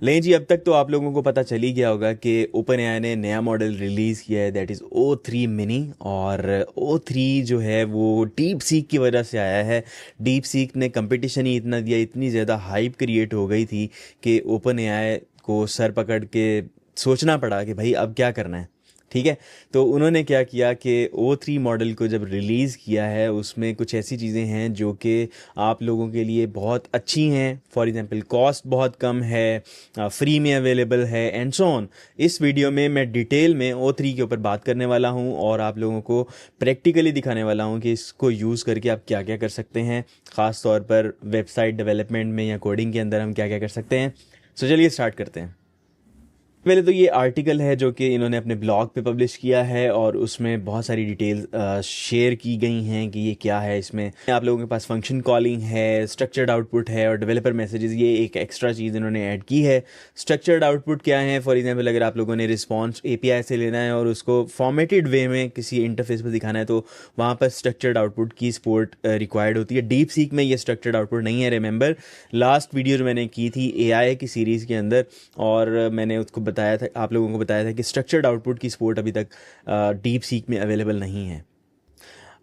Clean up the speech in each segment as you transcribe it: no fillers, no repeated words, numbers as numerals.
लें जी, अब तक तो आप लोगों को पता चल ही गया होगा कि ओपन एआई ने नया मॉडल रिलीज़ किया है, दैट इज़ O3 मिनी। और O3 जो है वो डीप सीक की वजह से आया है। डीप सीक ने कंपटीशन ही इतना दिया, इतनी ज़्यादा हाइप क्रिएट हो गई थी कि ओपन एआई को सर पकड़ के सोचना पड़ा कि भाई अब क्या करना है। ठीक है, तो उन्होंने क्या किया कि O3 मॉडल को जब रिलीज़ किया है उसमें कुछ ऐसी चीज़ें हैं जो कि आप लोगों के लिए बहुत अच्छी हैं। फॉर एग्जांपल कॉस्ट बहुत कम है, फ्री में अवेलेबल है एंड सो ऑन। इस वीडियो में मैं डिटेल में O3 के ऊपर बात करने वाला हूं और आप लोगों को प्रैक्टिकली दिखाने वाला हूं कि इसको यूज़ करके आप क्या क्या कर सकते हैं, ख़ास तौर पर वेबसाइट डेवलपमेंट में या कोडिंग के अंदर हम क्या क्या कर सकते हैं। सो चलिए स्टार्ट करते हैं। पहले तो ये आर्टिकल है जो कि इन्होंने अपने ब्लॉग पे पब्लिश किया है और उसमें बहुत सारी डिटेल्स शेयर की गई हैं कि ये क्या है। इसमें आप लोगों के पास फंक्शन कॉलिंग है, स्ट्रक्चर्ड आउटपुट है और डेवलपर मैसेजेस, ये एक एक्स्ट्रा चीज़ इन्होंने ऐड की है। स्ट्रक्चर्ड आउटपुट क्या है? फॉर एग्जांपल अगर आप लोगों ने रिस्पॉन्स एपीआई से लेना है और उसको फॉर्मेटेड वे में किसी इंटरफेस पर दिखाना है तो वहाँ पर स्ट्रक्चर्ड आउटपुट की सपोर्ट रिक्वायर्ड होती है। डीप सीक में ये स्ट्रक्चर्ड आउटपुट नहीं है। रिमेंबर लास्ट वीडियो जो मैंने की थी एआई की सीरीज़ के अंदर, और मैंने उसको बताया था, आप लोगों को बताया था कि स्ट्रक्चर्ड आउटपुट की सपोर्ट अभी तक डीप सीक में अवेलेबल नहीं है।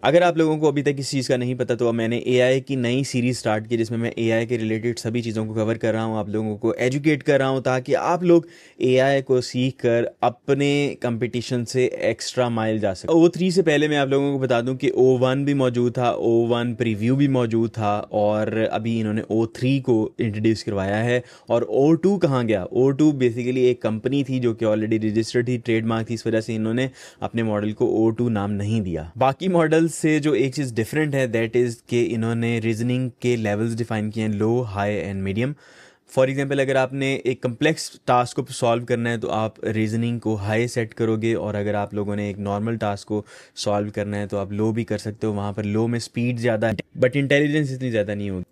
अगर आप लोगों को अभी तक इस चीज़ का नहीं पता तो मैंने एआई की नई सीरीज़ स्टार्ट की जिसमें मैं एआई के रिलेटेड सभी चीज़ों को कवर कर रहा हूँ, आप लोगों को एजुकेट कर रहा हूँ ताकि आप लोग एआई को सीख कर अपने कंपटीशन से एक्स्ट्रा माइल जा सकें। O3 से पहले मैं आप लोगों को बता दूं कि O1 भी मौजूद था, O1 प्रीव्यू भी मौजूद था और अभी इन्होंने O3 को इंट्रोड्यूस करवाया है। और O2 कहाँ गया? O2 बेसिकली एक कंपनी थी जो कि ऑलरेडी रजिस्टर्ड थी, ट्रेडमार्क थी, इस वजह से इन्होंने अपने मॉडल को O2 नाम नहीं दिया। बाकी मॉडल से जो एक चीज़ डिफरेंट है दैट इज़ कि इन्होंने रीजनिंग के लेवल्स डिफाइन किए हैं, low, high and medium. For example अगर आपने एक कम्प्लेक्स टास्क को सॉल्व करना है तो आप रीजनिंग को हाई सेट करोगे, और अगर आप लोगों ने एक नॉर्मल टास्क को सॉल्व करना है तो आप लो भी कर सकते हो। वहाँ पर लो में स्पीड ज़्यादा है बट इंटेलिजेंस इतनी ज़्यादा नहीं होगी।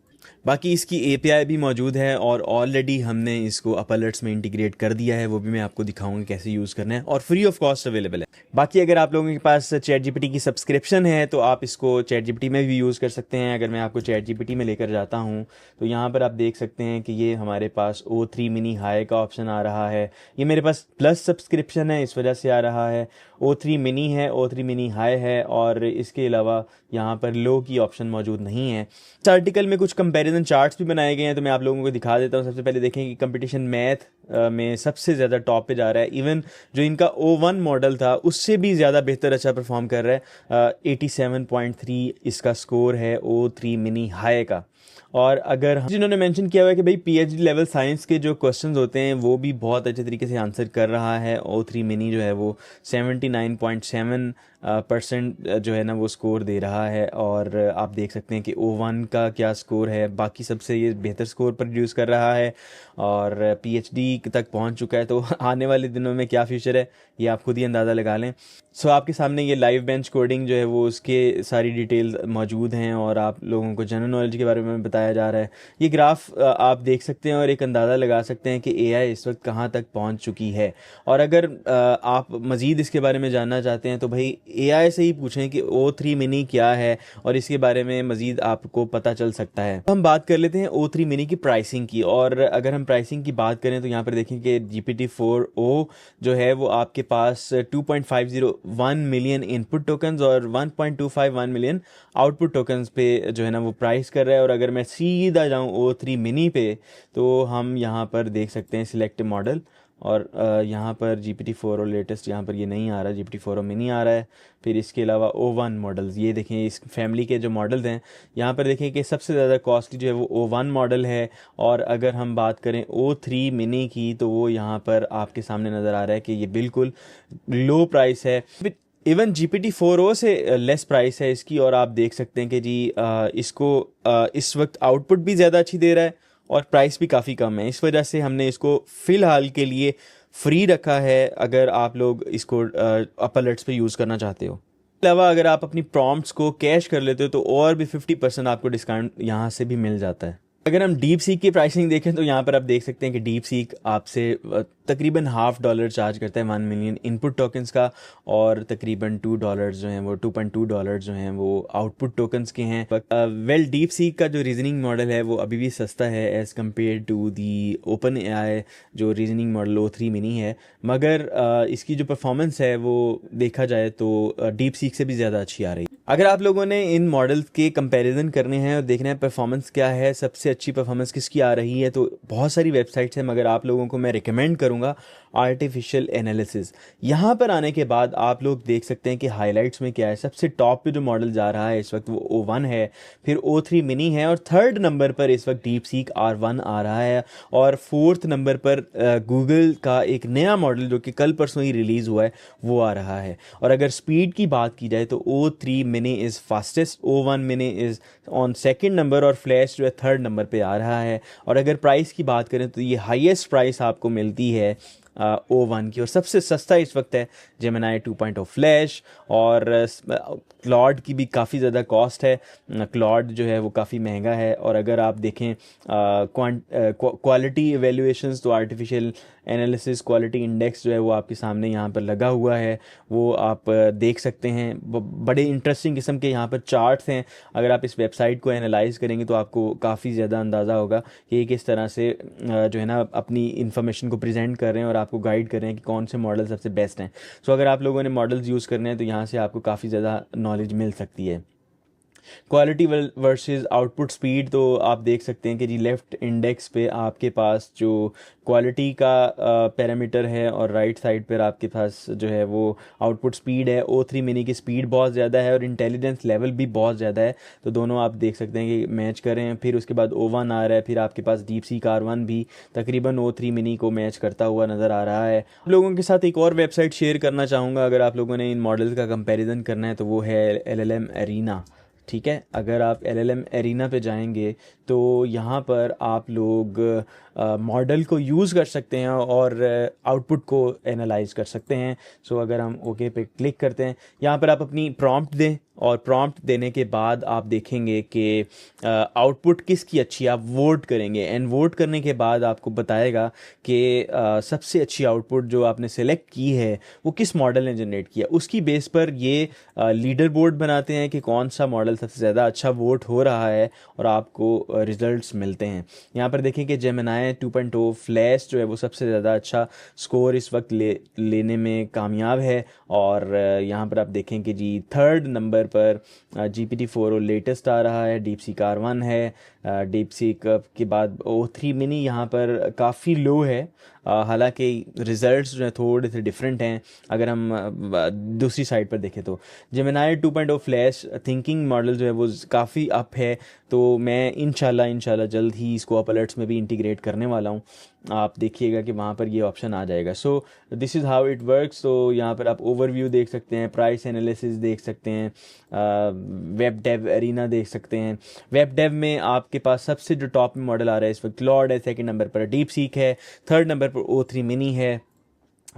बाकी इसकी एपीआई भी मौजूद है और ऑलरेडी हमने इसको अपर अलर्ट्स में इंटीग्रेट कर दिया है, वो भी मैं आपको दिखाऊंगा कैसे यूज़ करना है, और फ्री ऑफ कॉस्ट अवेलेबल है। बाकी अगर आप लोगों के पास चैट जीपीटी की सब्सक्रिप्शन है तो आप इसको चैट जीपीटी में भी यूज़ कर सकते हैं। अगर मैं आपको चैट जीपीटी में लेकर जाता हूँ तो यहाँ पर आप देख सकते हैं कि ये हमारे पास O3 मिनी हाई का ऑप्शन आ रहा है। ये मेरे पास प्लस सब्सक्रिप्शन है इस वजह से आ रहा है। O3 मिनी है, O3 मिनी हाई है, और इसके अलावा यहाँ पर लो की ऑप्शन मौजूद नहीं है। इस आर्टिकल में कुछ कंपैरिजन चार्ट्स भी बनाए गए हैं तो मैं आप लोगों को दिखा देता हूँ। सबसे पहले देखें कि कंपटीशन मैथ में सबसे ज़्यादा टॉप पे जा रहा है। इवन जो इनका O1 मॉडल था उससे भी ज़्यादा बेहतर अच्छा परफॉर्म कर रहा है। 87.3 इसका स्कोर है O3 मिनी हाई का। और अगर जिन्होंने मेंशन किया हुआ है कि भाई पीएचडी लेवल साइंस के जो क्वेश्चंस होते हैं वो भी बहुत अच्छे तरीके से आंसर कर रहा है। O3 मिनी जो है वो 79.7% जो है ना वो स्कोर दे रहा है। और आप देख सकते हैं कि O1 का क्या स्कोर है, बाकी सबसे ये बेहतर स्कोर प्रोड्यूस कर रहा है और पीएचडी तक पहुंच चुका है। तो आने वाले दिनों में क्या फ्यूचर है ये आप खुद ही अंदाज़ा लगा लें। सो आपके सामने ये लाइव बेंच कोडिंग जो है वो उसके सारी डिटेल मौजूद हैं और आप लोगों को जनरल नॉलेज के बारे में बताया जा रहा है। ये ग्राफ आप देख सकते हैं और एक अंदाज़ा लगा सकते हैं कि एआई इस वक्त कहाँ तक पहुँच चुकी है। और अगर आप मज़ीद इसके बारे में जानना चाहते हैं तो भाई एआई से ही पूछें कि O3 मिनी क्या है और इसके बारे में मज़ीद आपको पता चल सकता है। हम बात कर लेते हैं O3 मिनी की प्राइसिंग की, और अगर हम प्राइसिंग की बात करें तो यहाँ पर देखें कि GPT-4o जो है वो आपके पास 2.501 मिलियन इनपुट टोकन्स और 1.251 मिलियन आउटपुट टोकन्स पे जो है ना वो प्राइस कर रहा है। और अगर मैं सीधा जाऊँ O3 मिनी पे तो हम यहाँ पर देख सकते हैं सिलेक्ट मॉडल, और यहाँ पर GPT-4o लेटेस्ट यहाँ पर ये नहीं आ रहा, GPT-4o मिनी आ रहा है। फिर इसके अलावा O1 मॉडल्स, ये देखें इस फैमिली के जो मॉडल्स हैं यहाँ पर देखें कि सबसे ज़्यादा कॉस्टली जो है वो O1 मॉडल है। और अगर हम बात करें O3 मिनी की तो वो यहाँ पर आपके सामने नज़र आ रहा है कि ये बिल्कुल लो प्राइस है। इवन GPT-4o से लेस प्राइस है इसकी, और आप देख सकते हैं कि जी इसको इस वक्त आउटपुट भी ज़्यादा अच्छी दे रहा है और प्राइस भी काफ़ी कम है। इस वजह से हमने इसको फ़िलहाल के लिए फ्री रखा है अगर आप लोग इसको अपर अलर्ट्स पे यूज़ करना चाहते हो। इसके अलावा अगर आप अपनी प्रॉम्प्ट्स को कैश कर लेते हो तो और भी 50% आपको डिस्काउंट यहाँ से भी मिल जाता है। अगर हम डीप सीक की प्राइसिंग देखें तो यहाँ पर आप देख सकते हैं कि डीप सीक आपसे तकरीबन $50 चार्ज करता है 1 मिलियन इनपुट टोकन्स का, और तकरीबन $2 जो हैं वो $2.2 जो हैं वो आउटपुट टोकन्स के हैं। वेल डीप सीक का जो रीजनिंग मॉडल है वो अभी भी सस्ता है as compare to the OpenAI जो रीजनिंग मॉडल O3 मिनी है, मगर इसकी जो परफॉर्मेंस है वो देखा जाए तो डीप सीक से भी ज़्यादा अच्छी आ रही है। अगर आप लोगों ने इन मॉडल्स के कंपैरिजन करने हैं और देखना है परफॉर्मेंस क्या है, सबसे अच्छी परफॉर्मेंस किसकी आ रही है, तो बहुत सारी वेबसाइट्स हैं, मगर आप लोगों को मैं रिकमेंड करूंगा आर्टिफिशियल एनालिसिस। यहाँ पर आने के बाद आप लोग देख सकते हैं कि हाइलाइट्स में क्या है। सबसे टॉप पे जो मॉडल जा रहा है इस वक्त वो O1 है, फिर O3 मिनी है, और थर्ड नंबर पर इस वक्त डीप सीक R1 आ रहा है, और फोर्थ नंबर पर गूगल का एक नया मॉडल जो कि कल परसों ही रिलीज़ हुआ है वो आ रहा है। और अगर स्पीड की बात की जाए तो O3 mini is fastest, O1 mini is on second number, और फ्लैश जो है थर्ड नंबर पे आ रहा है। और अगर प्राइस की बात करें तो ये हाईएस्ट प्राइस आपको मिलती है O1 की, और सबसे सस्ता इस वक्त है जेमिनी 2.0 फ्लैश, और क्लॉड की भी काफ़ी ज़्यादा कॉस्ट है। क्लॉड जो है वो काफ़ी महंगा है। और अगर आप देखें क्वालिटी एवेल्यूएशंस, तो आर्टिफिशियल एनालिसिस क्वालिटी इंडेक्स जो है वो आपके सामने यहाँ पर लगा हुआ है, वो आप देख सकते हैं। बड़े इंटरेस्टिंग किस्म के यहाँ पर चार्ट्स हैं। अगर आप इस वेबसाइट को एनालाइज करेंगे तो आपको काफ़ी ज़्यादा अंदाज़ा होगा कि ये किस तरह से जो है ना अपनी इन्फॉर्मेशन को प्रेजेंट कर रहे हैं और आपको गाइड कर रहे हैं कि कौन से मॉडल सबसे बेस्ट हैं। सो अगर आप लोगों ने मॉडल्स यूज़ करने हैं तो यहाँ से आपको काफ़ी ज़्यादा नॉलेज मिल सकती है। क्वालिटी वर्सेस आउटपुट स्पीड, तो आप देख सकते हैं कि जी लेफ़्ट इंडेक्स पे आपके पास जो क्वालिटी का पैरामीटर है, और राइट साइड पर आपके पास जो है वो आउटपुट स्पीड है। O3 मिनी की स्पीड बहुत ज़्यादा है और इंटेलिजेंस लेवल भी बहुत ज़्यादा है, तो दोनों आप देख सकते हैं कि मैच करें। फिर उसके बाद O1 आ रहा है, फिर आपके पास डीप सीक R1 भी तकरीबन O3 मिनी को मैच करता हुआ नज़र आ रहा है। आप लोगों के साथ एक और वेबसाइट शेयर करना चाहूँगा अगर आप लोगों ने इन मॉडल्स का कंपैरिजन करना है, तो वो है LLM एरिना। ठीक है, अगर आप LLM एरिना पे जाएंगे तो यहाँ पर आप लोग मॉडल को यूज़ कर सकते हैं और आउटपुट को एनालाइज कर सकते हैं। सो अगर हम ओके पे क्लिक करते हैं, यहाँ पर आप अपनी प्रॉम्प्ट दें, और प्रॉम्प्ट देने के बाद आप देखेंगे कि आउटपुट किसकी अच्छी, आप वोट करेंगे, एंड वोट करने के बाद आपको बताएगा कि सबसे अच्छी आउटपुट जो आपने सेलेक्ट की है वो किस मॉडल ने जनरेट किया। उसकी बेस पर ये लीडर बोर्ड बनाते हैं कि कौन सा मॉडल सबसे ज़्यादा अच्छा वोट हो रहा है, और आपको रिजल्ट्स मिलते हैं। यहाँ पर देखें कि जेमिनी 2.0 फ्लैश जो है वो सबसे ज़्यादा अच्छा स्कोर इस वक्त लेने में कामयाब है, और यहाँ पर आप देखें कि जी थर्ड नंबर पर GPT-4 लेटेस्ट आ रहा है, डीप सीक R1 है। डीप सीक के बाद O3 मिनी यहाँ पर काफ़ी लो है, हालांकि रिजल्ट्स जो है थोड़े से डिफरेंट हैं। अगर हम दूसरी साइड पर देखें तो जेमिनी 2.0 फ्लैश थिंकिंग मॉडल जो है वो काफ़ी अप है, तो मैं इंशाल्लाह जल्द ही इसको अप अलर्ट्स में भी इंटीग्रेट करने वाला हूँ। आप देखिएगा कि वहाँ पर ये ऑप्शन आ जाएगा। So this is how it works. तो यहाँ पर आप ओवरव्यू देख सकते हैं, प्राइस एनालिसिस देख सकते हैं, वेब डेव एरिना देख सकते हैं। वेब डेव में आपके पास सबसे जो टॉप में मॉडल आ रहा है इस वक्त क्लॉड है, सेकंड नंबर पर डीप सीक है, थर्ड नंबर पर O3 मिनी है।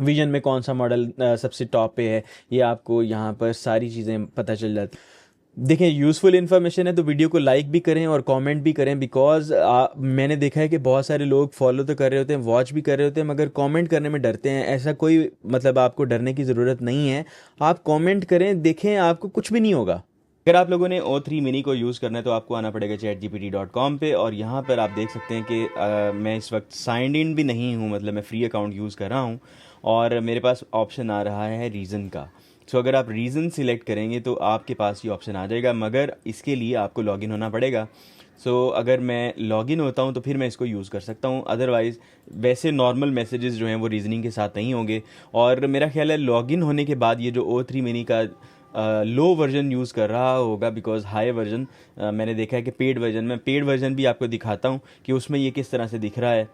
विजन में कौन सा मॉडल सबसे टॉप पे है, ये आपको यहाँ पर सारी चीज़ें पता चल जाती। देखें, यूज़फुल इन्फॉर्मेशन है तो वीडियो को लाइक भी करें और कमेंट भी करें, बिकॉज मैंने देखा है कि बहुत सारे लोग फॉलो तो कर रहे होते हैं, वॉच भी कर रहे होते हैं, मगर कमेंट करने में डरते हैं। ऐसा कोई मतलब आपको डरने की ज़रूरत नहीं है, आप कमेंट करें, देखें, आपको कुछ भी नहीं होगा। अगर आप लोगों ने O3 मिनी को यूज़ करना है तो आपको आना पड़ेगा chatgpt.com पे, और यहाँ पर आप देख सकते हैं कि मैं इस वक्त साइंड इन भी नहीं हूँ, मतलब मैं फ्री अकाउंट यूज़ कर रहा हूँ, और मेरे पास ऑप्शन आ रहा है रीज़न का। सो अगर आप रीज़न सिलेक्ट करेंगे तो आपके पास ये ऑप्शन आ जाएगा, मगर इसके लिए आपको लॉगिन होना पड़ेगा। सो अगर मैं लॉगिन होता हूँ तो फिर मैं इसको यूज़ कर सकता हूँ, अदरवाइज़ वैसे नॉर्मल मैसेजेस जो हैं वो रीजनिंग के साथ नहीं होंगे। और मेरा ख्याल है लॉगिन होने के बाद ये जो O3 मिनी का लो वर्जन यूज़ कर रहा होगा, बिकॉज हाई वर्जन मैंने देखा है कि पेड वर्जन भी आपको दिखाता हूँ कि उसमें ये किस तरह से दिख रहा है।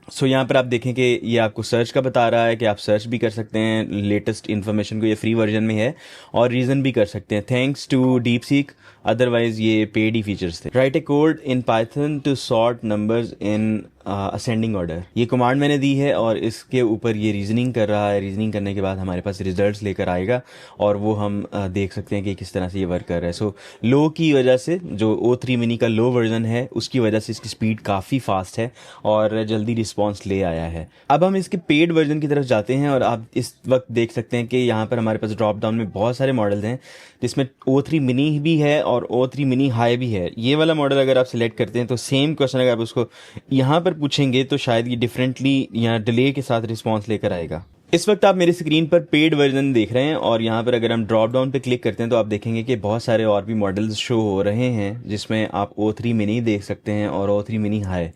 सो यहाँ पर आप देखें कि ये आपको सर्च का बता रहा है कि आप सर्च भी कर सकते हैं लेटेस्ट इन्फॉर्मेशन को, ये फ्री वर्जन में है, और रीज़न भी कर सकते हैं thanks to DeepSeek, otherwise ये पेड ही फीचर्स थे। Write a code in Python to sort numbers in ascending order, ये कमांड मैंने दी है और इसके ऊपर ये रीजनिंग कर रहा है। रीजनिंग करने के बाद हमारे पास रिजल्ट्स लेकर आएगा और वो हम देख सकते हैं कि किस तरह से ये वर्क कर रहा है। सो लो की वजह से, जो O3 मिनी का लो वर्जन है उसकी वजह से इसकी स्पीड काफ़ी फास्ट है और जल्दी रिस्पॉन्स ले आया है। अब हम इसके पेड वर्जन की तरफ जाते हैं और आप इस वक्त देख सकते हैं कि यहाँ पर हमारे पास ड्रॉप डाउन में बहुत सारे मॉडल्स हैं, जिसमें O3 मिनी भी है और O3 मिनी हाई भी है। ये वाला मॉडल अगर आप सिलेक्ट करते हैं तो सेम क्वेश्चन अगर आप उसको यहाँ पर पूछेंगे तो शायद ये डिफरेंटली या डिले के साथ रिस्पॉन्स लेकर आएगा। इस वक्त आप मेरे स्क्रीन पर पेड वर्जन देख रहे हैं और यहाँ पर अगर हम ड्रॉप डाउन पे क्लिक करते हैं तो आप देखेंगे कि बहुत सारे और भी मॉडल्स शो हो रहे हैं, जिसमें आप O3 मिनी देख सकते हैं और O3 मिनी हाई।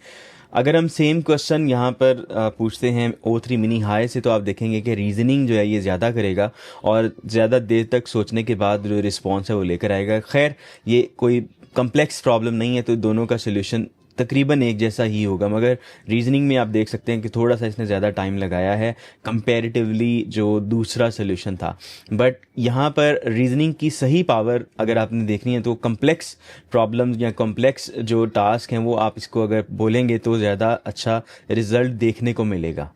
अगर हम सेम क्वेश्चन यहाँ पर पूछते हैं O3 मिनी हाई से, तो आप देखेंगे कि रीजनिंग जो है ये ज़्यादा करेगा और ज़्यादा देर तक सोचने के बाद जो रिस्पॉन्स है वो लेकर आएगा। खैर ये कोई कम्प्लेक्स प्रॉब्लम नहीं है, तो दोनों का सोल्यूशन तकरीबन एक जैसा ही होगा, मगर रीजनिंग में आप देख सकते हैं कि थोड़ा सा इसने ज़्यादा टाइम लगाया है कंपैरेटिवली जो दूसरा सोल्यूशन था। बट यहाँ पर रीजनिंग की सही पावर अगर आपने देखनी है तो कम्प्लेक्स प्रॉब्लम्स या कॉम्प्लेक्स जो टास्क हैं वो आप इसको अगर बोलेंगे तो ज़्यादा अच्छा रिजल्ट देखने को मिलेगा।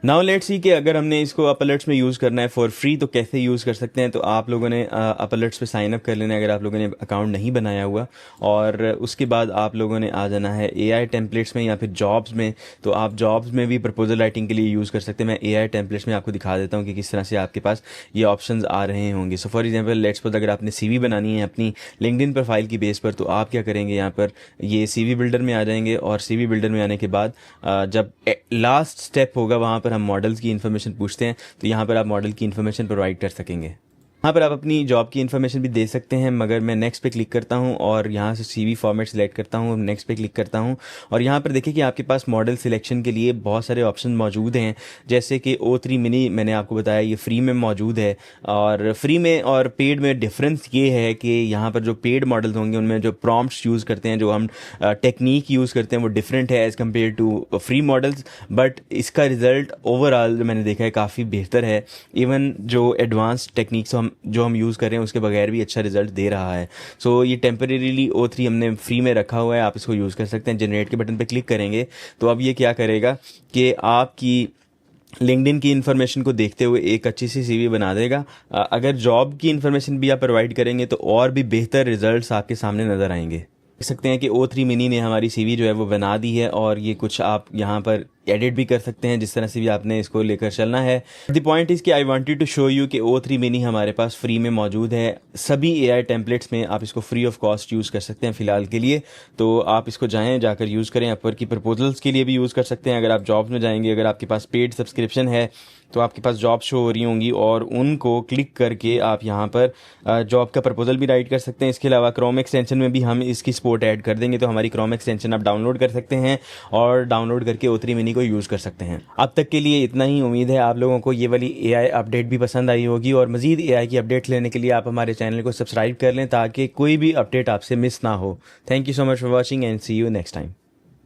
नाउ लेट्स सी कि अगर हमने इसको अप अलर्ट्स में यूज़ करना है फॉर फ्री तो कैसे यूज़ कर सकते हैं। तो आप लोगों ने अप अलर्ट्स पे साइन अप कर लेना है अगर आप लोगों ने अकाउंट नहीं बनाया हुआ, और उसके बाद आप लोगों ने आ जाना है AI टेम्पलेट्स में या फिर जॉब्स में। तो आप जॉब्स में भी प्रपोजल राइटिंग के लिए यूज़ कर सकते हैं। मैं AI टेम्पलेट्स में आपको दिखा देता हूँ कि किस तरह से आपके पास ये ऑप्शन आ रहे होंगे। So for example let's suppose अगर आपने CV बनानी है अपनी लिंक्डइन प्रोफाइल की बेस पर, तो आप क्या करेंगे, यहाँ पर ये CV बिल्डर में आ जाएंगे और CV बिल्डर में आने के बाद जब लास्ट स्टेप होगा वहाँ पर हम मॉडल्स की इन्फॉर्मेशन पूछते हैं, तो यहाँ पर आप मॉडल की इन्फॉर्मेशन प्रोवाइड कर सकेंगे। यहाँ पर आप अपनी जॉब की इन्फॉर्मेशन भी दे सकते हैं, मगर मैं नेक्स्ट पे क्लिक करता हूँ और यहाँ से CV फॉर्मेट सेलेक्ट करता हूँ, नेक्स्ट पे क्लिक करता हूँ और यहाँ पर देखिए कि आपके पास मॉडल सिलेक्शन के लिए बहुत सारे ऑप्शन मौजूद हैं। जैसे कि O3 मिनी मैंने आपको बताया ये फ्री में मौजूद है, और फ्री में और पेड में डिफरेंस ये है कि यहाँ पर जो पेड मॉडल्स होंगे उनमें जो प्रॉम्प्ट्स यूज़ करते हैं, जो हम टेक्निक यूज़ करते हैं वो डिफरेंट है as compare to free models. But इसका रिज़ल्ट ओवरऑल मैंने देखा है काफ़ी बेहतर है। इवन जो एडवांस टेक्निक्स जो हम यूज़ कर रहे हैं उसके बगैर भी अच्छा रिजल्ट दे रहा है। सो ये टेम्परेरीली O3 हमने फ्री में रखा हुआ है, आप इसको यूज़ कर सकते हैं। जनरेट के बटन पे क्लिक करेंगे तो अब ये क्या करेगा कि आपकी लिंक्डइन की इन्फॉर्मेशन को देखते हुए एक अच्छी सी CV बना देगा। अगर जॉब की इन्फॉर्मेशन भी आप प्रोवाइड करेंगे तो और भी बेहतर रिजल्ट्स आपके सामने नज़र आएंगे। देख सकते हैं कि O3 मिनी ने हमारी CV जो है वो बना दी है, और ये कुछ आप यहाँ पर एडिट भी कर सकते हैं जिस तरह से भी आपने इसको लेकर चलना है। द पॉइंट इज़ कि I wanted to show you कि O3 मिनी हमारे पास फ्री में मौजूद है। सभी AI टेम्पलेट्स में आप इसको फ्री ऑफ कॉस्ट यूज़ कर सकते हैं फ़िलहाल के लिए, तो आप इसको जाकर यूज़ करें। अपवर की प्रपोजल्स के लिए भी यूज़ कर सकते हैं। अगर आप जॉब्स में जाएंगे, अगर आपके पास पेड सब्सक्रिप्शन है तो आपके पास जॉब शो हो रही होंगी और उनको क्लिक करके आप यहाँ पर जॉब का प्रपोजल भी राइट कर सकते हैं। इसके अलावा क्रोम एक्सटेंशन में भी हम इसकी सपोर्ट ऐड कर देंगे, तो हमारी क्रोम एक्सटेंशन आप डाउनलोड कर सकते हैं और डाउनलोड करके O3 मिनी को यूज़ कर सकते हैं। अब तक के लिए इतना ही। उम्मीद है आप लोगों को ये वाली AI अपडेट भी पसंद आई होगी, और मज़ीद AI की अपडेट लेने के लिए आप हमारे चैनल को सब्सक्राइब कर लें ताकि कोई भी अपडेट आपसे मिस ना हो। Thank you so much for watching and see you next time.